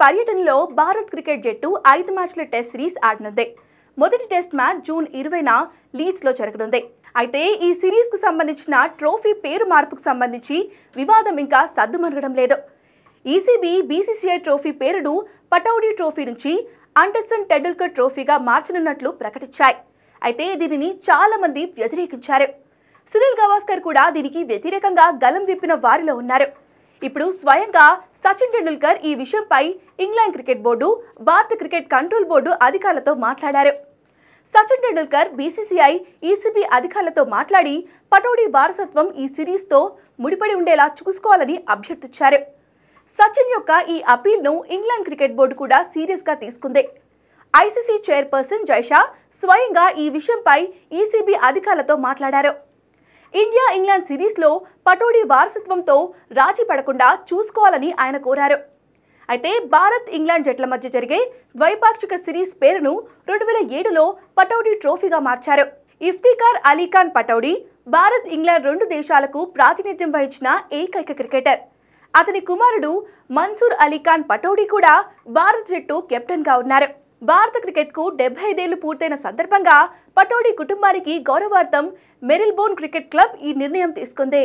పర్యటనలో భారత్ క్రికెట్ జట్టు 5 మ్యాచ్ల టెస్ట్ సిరీస్ ఆడనుంది. మొదటి టెస్ట్ మ్యాచ్ జూన్ 20న లీడ్స్ లో జరగనుంది. అయితే ఈ సిరీస్ కు సంబంధించిన ట్రోఫీ పేరు మార్పుకు సంబంధించి వివాదం ఇంకా సద్దుమణగడం లేదు. ఈసీబీ బీసీసీఐ ట్రోఫీ పేరును పటౌడీ ట్రోఫీ నుంచి అండర్సన్ టెండూల్కర్ ట్రోఫీగా మార్చనున్నట్లు ప్రకటించాయి. అయితే దీనిని చాలా మంది వ్యతిరేకించారు. సునీల్ గవాస్కర్ కూడా దీనికి వ్యతిరేకంగా గలం విప్పిన వారిలో ఉన్నారు. ఇప్పుడు స్వయంగా సచిన్ టెండూల్కర్ ఈ విషయంపై ఇంగ్లాండ్ క్రికెట్ బోర్డు, భారత క్రికెట్ కంట్రోల్ బోర్డు అధికారులతో మాట్లాడారు. సచిన్ టెండూల్కర్ బీసీసీఐ, ఈసీబీ అధికారులతో మాట్లాడి పటౌడీ వారసత్వం ఈ సిరీస్తో ముడిపడి ఉండేలా చూసుకోవాలని అభ్యర్థించారు. సచిన్ యొక్క ఈ అపీల్ను ఇంగ్లాండ్ క్రికెట్ బోర్డు కూడా సీరియస్గా తీసుకుంది. ఐసీసీ చైర్పర్సన్ జైషా స్వయంగా ఈ విషయంపై ఈసీబీ అధికారులతో మాట్లాడారు. ఇండియా ఇంగ్లాండ్ సిరీస్లో పటౌడీ వారసత్వంతో రాజీ పడకుండా చూసుకోవాలని ఆయన కోరారు. అయితే భారత్ ఇంగ్లాండ్ జట్ల మధ్య జరిగే ద్వైపాక్షిక సిరీస్ పేరును 2007లో పటౌడీ ట్రోఫీగా మార్చారు. ఇఫ్తిఖార్ అలీ ఖాన్ పటౌడీ భారత్ ఇంగ్లాండ్ రెండు దేశాలకు ప్రాతినిధ్యం వహించిన ఏకైక క్రికెటర్. అతని కుమారుడు మన్సూర్ అలీ ఖాన్ పటౌడీ కూడా భారత జట్టు కెప్టెన్గా ఉన్నారు. భారత క్రికెట్కు 75 ఏళ్లు పూర్తయిన సందర్భంగా పటౌడీ కుటుంబానికి గౌరవార్థం మెరిల్బోర్న్ క్రికెట్ క్లబ్ ఈ నిర్ణయం తీసుకుంది.